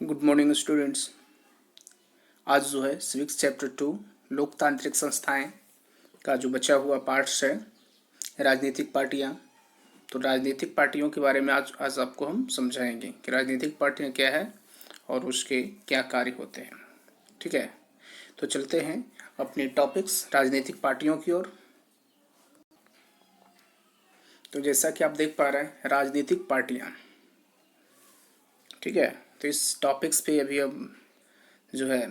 Good morning students. आज जो है सिविक्स चैप्टर 2 लोकतांत्रिक संस्थाएं का जो बचा हुआ पार्ट्स है राजनीतिक पार्टियां। तो राजनीतिक पार्टियों के बारे में आज आपको हम समझाएंगे कि राजनीतिक पार्टियां क्या है और उसके क्या कार्य होते हैं। ठीक है, तो चलते हैं अपने टॉपिक्स राजनीतिक पार्टियों की ओर। तो जैसा कि आप देख पा रहे हैं राजनीतिक पार्टियां, ठीक है। तो इस टॉपिक्स पे अभी हम जो है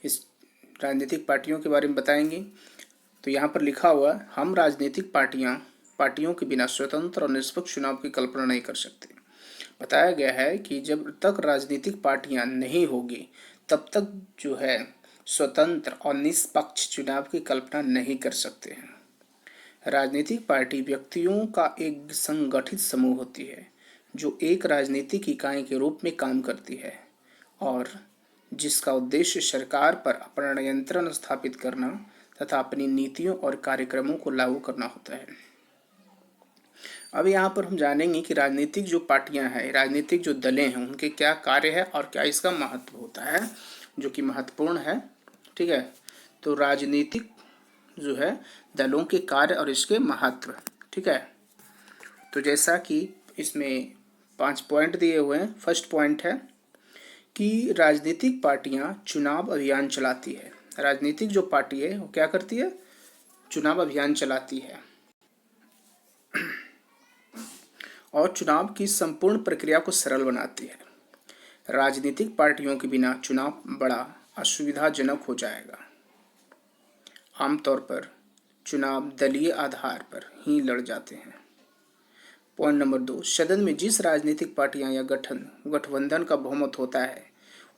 इस राजनीतिक पार्टियों के बारे में बताएंगे। तो यहाँ पर लिखा हुआ है, हम राजनीतिक पार्टियों के बिना स्वतंत्र और निष्पक्ष चुनाव की कल्पना नहीं कर सकते। बताया गया है कि जब तक राजनीतिक पार्टियां नहीं होगी तब तक जो है स्वतंत्र और निष्पक्ष चुनाव की कल्पना नहीं कर सकते हैं। राजनीतिक पार्टी व्यक्तियों का एक संगठित समूह होती है जो एक राजनीतिक इकाई के रूप में काम करती है और जिसका उद्देश्य सरकार पर अपना नियंत्रण स्थापित करना तथा अपनी नीतियों और कार्यक्रमों को लागू करना होता है। अब यहाँ पर हम जानेंगे कि राजनीतिक जो पार्टियां हैं, राजनीतिक जो दलें हैं, उनके क्या कार्य है और क्या इसका महत्व होता है, जो कि महत्वपूर्ण है। ठीक है, तो राजनीतिक जो है दलों के कार्य और इसके महत्व। ठीक है, तो जैसा कि इसमें 5 पॉइंट दिए हुए हैं। फर्स्ट पॉइंट है कि राजनीतिक पार्टियां चुनाव अभियान चलाती है। राजनीतिक जो पार्टी है वो क्या करती है? चुनाव अभियान चलाती है और चुनाव की संपूर्ण प्रक्रिया को सरल बनाती है। राजनीतिक पार्टियों के बिना चुनाव बड़ा असुविधाजनक हो जाएगा। आमतौर पर चुनाव दलीय आधार पर ही लड़ जाते हैं। पॉइंट नंबर 2, सदन में जिस राजनीतिक पार्टियां या गठबंधन का बहुमत होता है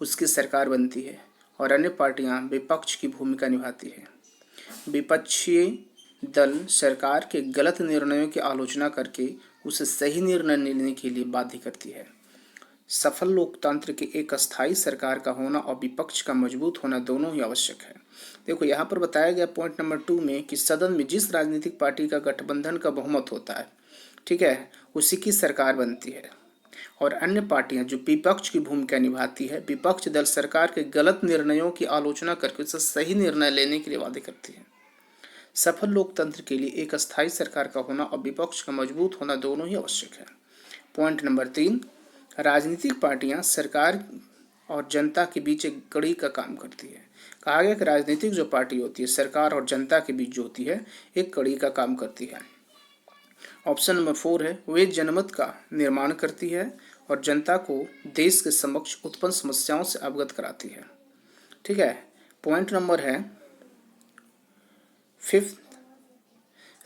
उसकी सरकार बनती है और अन्य पार्टियां विपक्ष की भूमिका निभाती है। विपक्षी दल सरकार के गलत निर्णयों की आलोचना करके उसे सही निर्णय लेने के लिए बाध्य करती है। सफल लोकतंत्र की एक अस्थायी सरकार का होना और विपक्ष का मजबूत होना दोनों ही आवश्यक है। देखो यहाँ पर बताया गया पॉइंट नंबर 2 में कि सदन में जिस राजनीतिक पार्टी का गठबंधन का बहुमत होता है, ठीक है, उसी की सरकार बनती है और अन्य पार्टियां जो विपक्ष की भूमिका निभाती है, विपक्ष दल सरकार के गलत निर्णयों की आलोचना करके उसे सही निर्णय लेने के लिए वादे करती है। सफल लोकतंत्र के लिए एक अस्थायी सरकार का होना और विपक्ष का मजबूत होना दोनों ही आवश्यक है। पॉइंट नंबर 3, राजनीतिक पार्टियां सरकार और जनता के बीच एक कड़ी का काम करती है। कहा गया कि राजनीतिक जो पार्टी होती है सरकार और जनता के बीच जो होती है एक कड़ी का काम करती है। ऑप्शन नंबर 4 है, वे जनमत का निर्माण करती है और जनता को देश के समक्ष उत्पन्न समस्याओं से अवगत कराती है। ठीक है, पॉइंट नंबर है 5,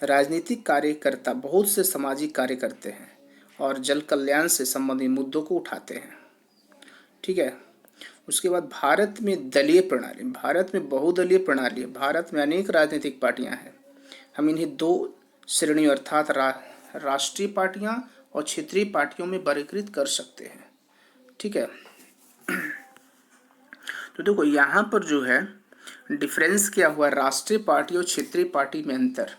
राजनीतिक कार्यकर्ता बहुत से सामाजिक कार्य करते हैं और जल कल्याण से संबंधित मुद्दों को उठाते हैं। ठीक है, उसके बाद भारत में दलीय प्रणाली, भारत में बहुदलीय प्रणाली है। भारत में अनेक राजनीतिक पार्टियां हैं। हम इन्हें 2 श्रेणी अर्थात राष्ट्रीय पार्टियां और क्षेत्रीय पार्टियों में वर्गीकृत कर सकते हैं। ठीक है, तो देखो यहाँ पर जो है डिफरेंस क्या हुआ, राष्ट्रीय पार्टी और क्षेत्रीय पार्टी में अंतर।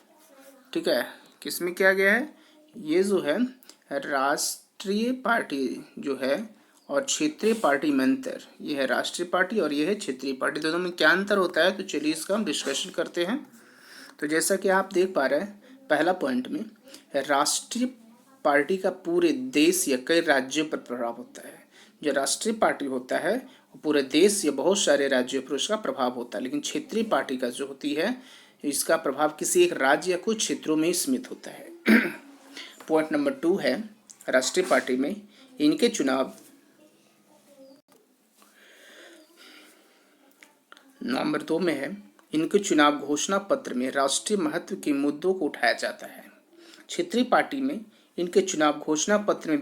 ठीक है, किसमें किया गया है? ये जो है राष्ट्रीय पार्टी जो है और क्षेत्रीय पार्टी में अंतर, ये है राष्ट्रीय पार्टी और ये है क्षेत्रीय पार्टी। दोनों में क्या अंतर होता है? तो चलिए इसका हम डिस्कशन करते हैं। तो जैसा कि आप देख पा रहे हैं पहला पॉइंट में, राष्ट्रीय पार्टी का पूरे देश या कई राज्यों पर प्रभाव होता है। जो राष्ट्रीय पार्टी होता है वो पूरे देश या बहुत सारे राज्यों पर उसका प्रभाव होता है, लेकिन क्षेत्रीय पार्टी का जो होती है इसका प्रभाव किसी एक राज्य या कुछ क्षेत्रों में ही सीमित होता है। पॉइंट नंबर 2 है, राष्ट्रीय पार्टी में इनके चुनाव नंबर 2 में है, इनके चुनाव घोषणा पत्र में राष्ट्रीय महत्व के मुद्दों को उठाया जाता है। क्षेत्रीय पार्टी में इनके चुनाव घोषणा पत्र में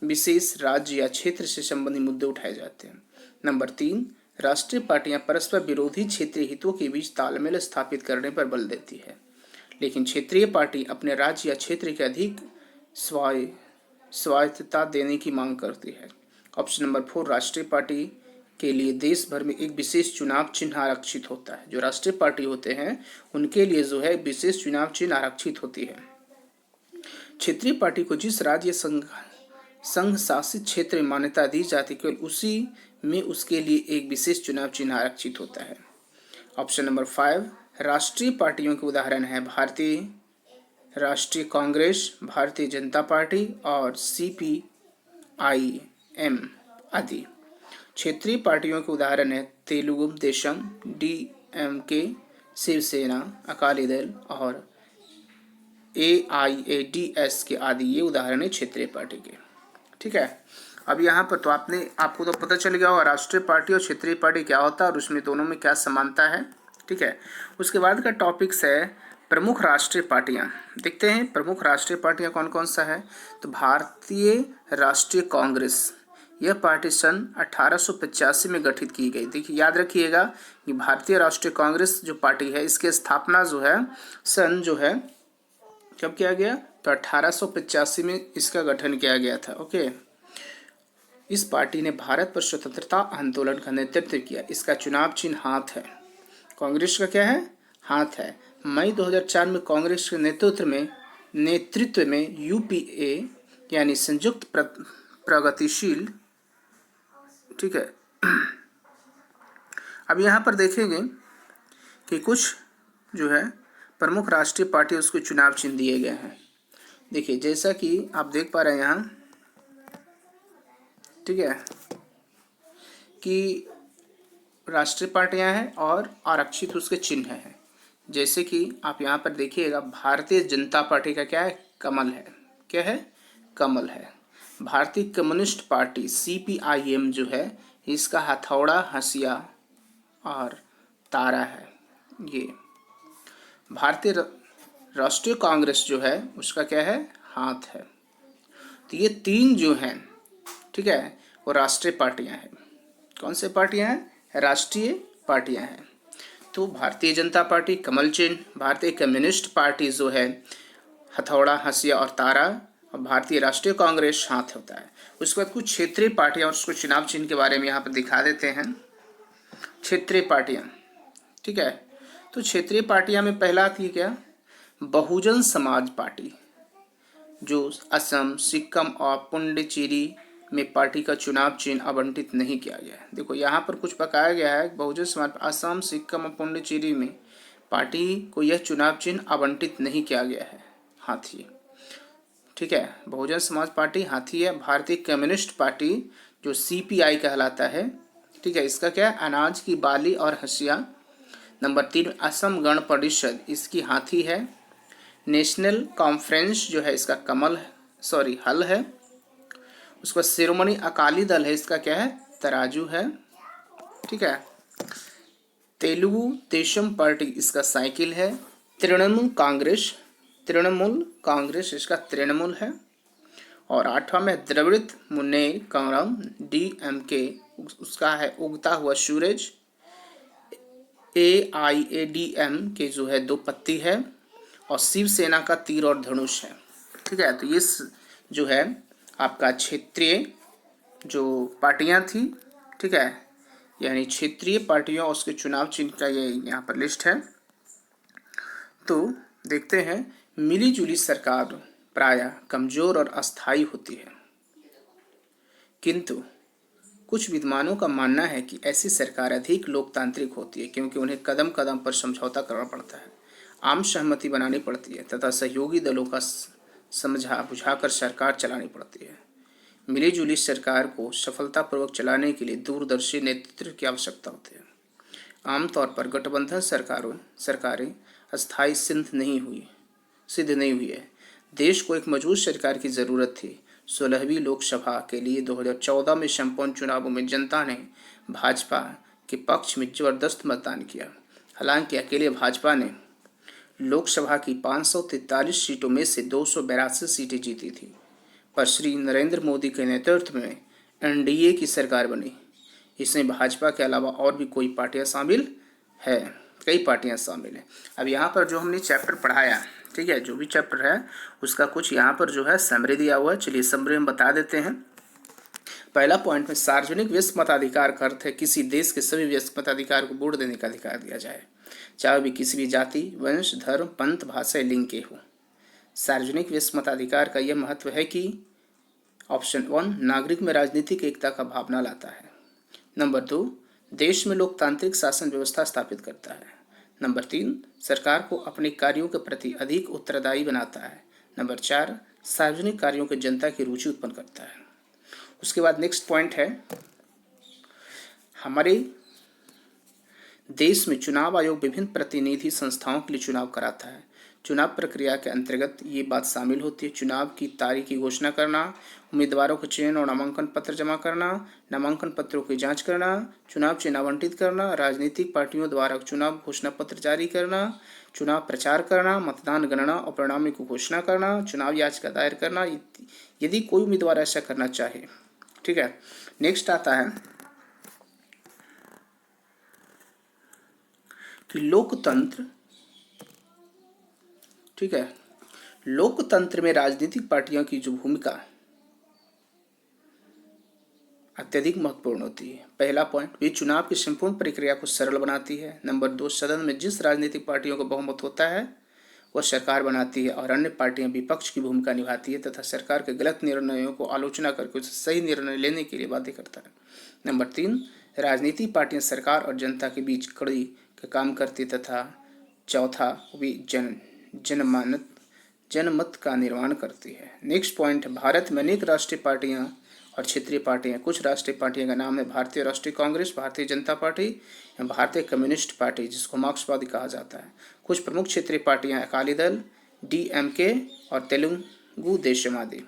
विशेष राज्य या क्षेत्र से संबंधित मुद्दे उठाए जाते हैं। नंबर 3, राष्ट्रीय पार्टियां परस्पर विरोधी क्षेत्रीय हितों के बीच तालमेल स्थापित करने पर बल देती है, लेकिन क्षेत्रीय पार्टी अपने राज्य या क्षेत्र के अधिक स्वायत्तता देने की मांग करती है। ऑप्शन नंबर 4, राष्ट्रीय पार्टी के लिए देश भर में एक विशेष चुनाव चिन्ह आरक्षित होता है। जो राष्ट्रीय पार्टी होते हैं उनके लिए जो है विशेष चुनाव चिन्ह आरक्षित होती है। क्षेत्रीय पार्टी को जिस राज्य संघ शासित क्षेत्र में मान्यता दी जाती है, केवल उसी में उसके लिए एक विशेष चुनाव चिन्ह आरक्षित होता है। ऑप्शन नंबर 5, राष्ट्रीय पार्टियों के उदाहरण है भारतीय राष्ट्रीय कांग्रेस, भारतीय जनता पार्टी और CPIM आदि। क्षेत्रीय पार्टियों के उदाहरण है तेलुगु देशम, DMK, शिवसेना, अकाली दल और AIADS के आदि। ये उदाहरण है क्षेत्रीय पार्टी के। ठीक है, अब यहाँ पर तो आपको तो पता चल गया होगा राष्ट्रीय पार्टी और क्षेत्रीय पार्टी क्या होता है और उसमें दोनों में क्या समानता है। ठीक है, उसके बाद का टॉपिक्स है प्रमुख राष्ट्रीय पार्टियां। देखते हैं प्रमुख राष्ट्रीय पार्टियां कौन कौन सा है। तो भारतीय राष्ट्रीय कांग्रेस, यह पार्टी सन 1885 में गठित की गई। देखिए याद रखिएगा कि भारतीय राष्ट्रीय कांग्रेस जो पार्टी है इसकी स्थापना जो है सन जो है कब किया गया, तो 1885 में इसका गठन किया गया था। ओके, इस पार्टी ने भारत पर स्वतंत्रता आंदोलन का नेतृत्व किया। इसका चुनाव चिन्ह हाथ है। कांग्रेस का क्या है, हाथ है। मई 2004 में कांग्रेस के नेतृत्व में UPA यानी संयुक्त प्रगतिशील, ठीक है। अब यहाँ पर देखेंगे कि कुछ जो है प्रमुख राष्ट्रीय पार्टी उसके चुनाव चिन्ह दिए गए हैं। देखिए जैसा कि आप देख पा रहे हैं यहाँ, ठीक है, कि राष्ट्रीय पार्टियां हैं और आरक्षित उसके चिन्ह हैं। जैसे कि आप यहाँ पर देखिएगा भारतीय जनता पार्टी का क्या है, कमल है। क्या है, कमल है। भारतीय कम्युनिस्ट पार्टी CPIM जो है इसका हथौड़ा, हंसिया और तारा है। ये भारतीय राष्ट्रीय कांग्रेस जो है उसका क्या है, हाथ है। तो ये तीन जो हैं, ठीक है, वो राष्ट्रीय पार्टियां हैं। कौन से पार्टियां हैं, राष्ट्रीय पार्टियां हैं। तो भारतीय जनता पार्टी कमल चिन्ह, भारतीय कम्युनिस्ट पार्टी जो है हथौड़ा, हंसिया और तारा, और भारतीय राष्ट्रीय कांग्रेस हाथ होता है। उसके बाद कुछ क्षेत्रीय पार्टियां और उसको चुनाव चिन्ह के बारे में यहाँ पर दिखा देते हैं। क्षेत्रीय पार्टियां, ठीक है, तो क्षेत्रीय पार्टियां में पहला थी क्या, बहुजन समाज पार्टी, जो असम, सिक्किम और पुडुचेरी में पार्टी का चुनाव चिन्ह आवंटित नहीं किया गया है। देखो यहाँ पर कुछ पकाया गया है, बहुजन समाज असम, सिक्किम और पुडुचेरी में पार्टी को यह चुनाव चिन्ह आवंटित नहीं किया गया है, हाथी। ठीक है, बहुजन समाज पार्टी हाथी है। भारतीय कम्युनिस्ट पार्टी जो CPI कहलाता है, ठीक है, इसका क्या है, अनाज की बाली और हंसिया। नंबर 3 असम गण परिषद, इसकी हाथी है। नेशनल कॉन्फ्रेंस जो है इसका कमल है, सॉरी हल है। उसका शिरोमणि अकाली दल है, इसका क्या है, तराजू है। ठीक है, तेलुगु देशम पार्टी इसका साइकिल है। तृणमूल कांग्रेस इसका तृणमूल है। और 8वां में द्रविड़ मुन्नेर कळम DMK, उसका है उगता हुआ सूरज। AIADM के जो है 2 पत्ती है। और शिवसेना का तीर और धनुष है। ठीक है, तो ये जो है आपका क्षेत्रीय जो पार्टियां थी, ठीक है, यानी क्षेत्रीय पार्टियों और उसके चुनाव चिन्ह का ये यहाँ पर लिस्ट है। तो देखते हैं, मिली जुली सरकार प्रायः कमजोर और अस्थायी होती है, किंतु कुछ विद्वानों का मानना है कि ऐसी सरकार अधिक लोकतांत्रिक होती है, क्योंकि उन्हें कदम कदम पर समझौता करना पड़ता है, आम सहमति बनानी पड़ती है तथा सहयोगी दलों का समझा बुझाकर सरकार चलानी पड़ती है। मिलीजुली सरकार को सफलतापूर्वक चलाने के लिए दूरदर्शी नेतृत्व की आवश्यकता होती है। आमतौर पर गठबंधन सरकारें अस्थायी सिद्ध नहीं हुई है। देश को एक मजबूत सरकार की जरूरत थी। 16वीं लोकसभा के लिए 2014 में संपन्न चुनावों में जनता ने भाजपा के पक्ष में जबरदस्त मतदान किया। हालांकि अकेले भाजपा ने लोकसभा की 543 सीटों में से 282 सीटें जीती थी, पर श्री नरेंद्र मोदी के नेतृत्व में NDA की सरकार बनी। इसमें भाजपा के अलावा और भी कई पार्टियां शामिल हैं। अब यहाँ पर जो हमने चैप्टर पढ़ाया, ठीक है, जो भी चैप्टर है उसका कुछ यहाँ पर जो है समरी दिया हुआ है। चलिए समरी हम बता देते हैं। पहला पॉइंट में सार्वजनिक व्यस्क मताधिकार का अर्थ है किसी देश के सभी व्यस्क मताधिकार को वोट देने का अधिकार दिया जाए, चाहे भी किसी भी जाति, वंश, धर्म, पंथ, भाषा, लिंग के हो। सार्वजनिक व्यस्क मताधिकार का यह महत्व है कि ऑप्शन 1 नागरिक में राजनीतिक एकता का भावना लाता है। नंबर 2 देश में लोकतांत्रिक शासन व्यवस्था स्थापित करता है। नंबर 3 सरकार को अपने कार्यों के प्रति अधिक उत्तरदायी बनाता है। नंबर 4 सार्वजनिक कार्यों के जनता की रुचि उत्पन्न करता है। उसके बाद नेक्स्ट पॉइंट है, हमारे देश में चुनाव आयोग विभिन्न प्रतिनिधि संस्थाओं के लिए चुनाव कराता है। चुनाव प्रक्रिया के अंतर्गत ये बात शामिल होती है चुनाव की तारीख की घोषणा करना, उम्मीदवारों का चयन और नामांकन पत्र जमा करना, नामांकन पत्रों की जांच करना, चुनाव चिन्ह आवंटित करना, राजनीतिक पार्टियों द्वारा चुनाव घोषणा पत्र जारी करना, चुनाव प्रचार करना, मतदान गणना और परिणामों की घोषणा करना, चुनाव याचिका दायर करना, यदि कोई उम्मीदवार ऐसा करना चाहे। ठीक है, नेक्स्ट आता है कि लोकतंत्र, ठीक है, लोकतंत्र में राजनीतिक पार्टियों की जो भूमिका अत्यधिक महत्वपूर्ण होती है। पहला पॉइंट, वे चुनाव की संपूर्ण प्रक्रिया को सरल बनाती है। नंबर 2 सदन में जिस राजनीतिक पार्टियों का बहुमत होता है वह सरकार बनाती है और अन्य पार्टियां विपक्ष की भूमिका निभाती है तथा सरकार के गलत निर्णयों को आलोचना करके उसे सही निर्णय लेने के लिए बाध्य करता है। नंबर 3 राजनीतिक पार्टियां सरकार और जनता के बीच कड़ी का काम करती तथा चौथा वे जनमत का निर्माण करती है। नेक्स्ट पॉइंट, भारत में अनेक राष्ट्रीय पार्टियां और क्षेत्रीय पार्टियां। कुछ राष्ट्रीय पार्टियों का नाम है भारतीय राष्ट्रीय कांग्रेस, भारतीय जनता पार्टी या भारतीय कम्युनिस्ट पार्टी जिसको मार्क्सवादी कहा जाता है। कुछ प्रमुख क्षेत्रीय पार्टियां अकाली दल, DMK और तेलुगु देशम आदि।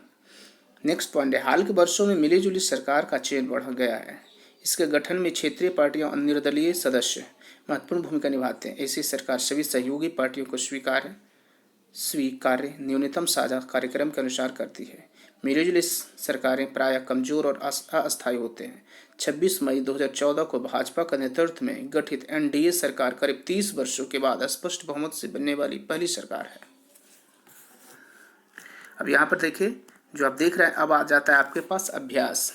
नेक्स्ट पॉइंट है, हाल के वर्षों में मिलीजुली सरकार का चयन बढ़ गया है। इसके गठन में क्षेत्रीय पार्टियां और निर्दलीय सदस्य महत्वपूर्ण भूमिका निभाते हैं। ऐसी सरकार सभी सहयोगी पार्टियों को स्वीकार्य न्यूनतम साझा कार्यक्रम के अनुसार करती है। मिलीजुली सरकारें प्रायः कमजोर और अस्थायी होते हैं। 26 मई 2014 को भाजपा का नेतृत्व में गठित NDA सरकार करीब 30 वर्षों के बाद स्पष्ट बहुमत से बनने वाली पहली सरकार है। अब यहाँ पर देखिए, जो आप देख रहे हैं, अब आ जाता है आपके पास अभ्यास।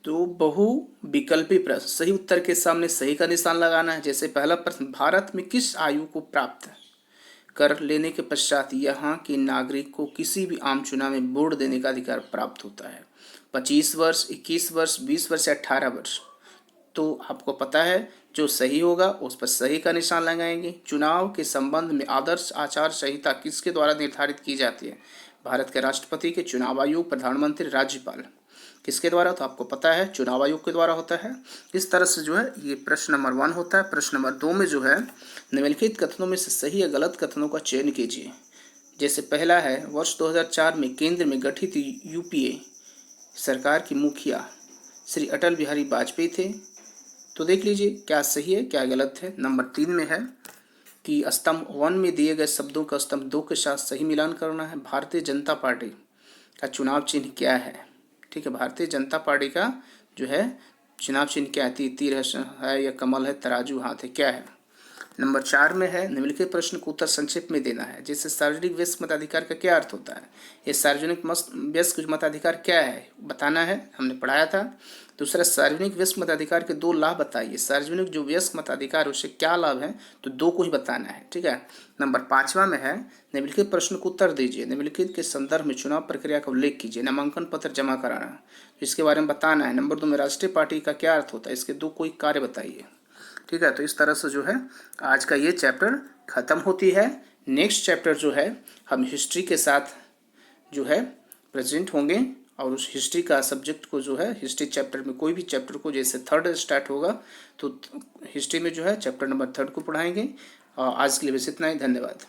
तो बहु विकल्पी प्रश्न, सही उत्तर के सामने सही का निशान लगाना है। जैसे पहला प्रश्न, भारत में किस आयु को प्राप्त कर लेने के पश्चात यहाँ के नागरिक को किसी भी आम चुनाव में वोट देने का अधिकार प्राप्त होता है? 25 वर्ष, 21 वर्ष, 20 वर्ष या 18 वर्ष? तो आपको पता है जो सही होगा उस पर सही का निशान लगाएंगे। चुनाव के संबंध में आदर्श आचार संहिता किसके द्वारा निर्धारित की जाती है? भारत के राष्ट्रपति के, चुनाव आयोग, प्रधानमंत्री, राज्यपाल। किसके द्वारा? तो आपको पता है चुनाव आयोग के द्वारा होता है। इस तरह से जो है ये प्रश्न नंबर 1 होता है। प्रश्न नंबर 2 में जो है निम्नलिखित कथनों में से सही या गलत कथनों का चयन कीजिए। जैसे पहला है, वर्ष 2004 में केंद्र में गठित UPA सरकार की मुखिया श्री अटल बिहारी वाजपेयी थे। तो देख लीजिए क्या सही है क्या गलत है। नंबर 3 में है कि स्तंभ 1 में दिए गए शब्दों का स्तंभ 2 के साथ सही मिलान करना है। भारतीय जनता पार्टी का चुनाव चिन्ह क्या है? ठीक है, भारतीय जनता पार्टी का जो है चुनाव चिन्ह क्या है? तीर है या कमल है, तराजू हाथ है, क्या है? नंबर 4 में है, निम्नलिखित प्रश्न को उत्तर संक्षेप में देना है। जैसे सार्वजनिक व्यस्क मताधिकार का क्या अर्थ होता है? ये सार्वजनिक व्यस्क मताधिकार क्या है बताना है, हमने पढ़ाया था। दूसरा, सार्वजनिक व्यस्क मताधिकार के 2 लाभ बताइए। सार्वजनिक जो व्यस्क मताधिकार उससे क्या लाभ है? तो 2 को ही बताना है। ठीक है। नंबर 5वां में है, निम्नलिखित प्रश्न को उत्तर दीजिए। निम्नलिखित के संदर्भ में चुनाव प्रक्रिया का उल्लेख कीजिए। नामांकन पत्र जमा कराना, इसके बारे में बताना है। नंबर 2 में राष्ट्रीय पार्टी का क्या अर्थ होता है? इसके 2 कोई कार्य बताइए। ठीक है, तो इस तरह से जो है आज का ये चैप्टर खत्म होती है। नेक्स्ट चैप्टर जो है हम हिस्ट्री के साथ जो है प्रेजेंट होंगे और उस हिस्ट्री का सब्जेक्ट को जो है हिस्ट्री चैप्टर में कोई भी चैप्टर को, जैसे 3rd स्टार्ट होगा तो हिस्ट्री में जो है चैप्टर नंबर 3rd को पढ़ाएंगे। और आज के लिए बस इतना ही। धन्यवाद।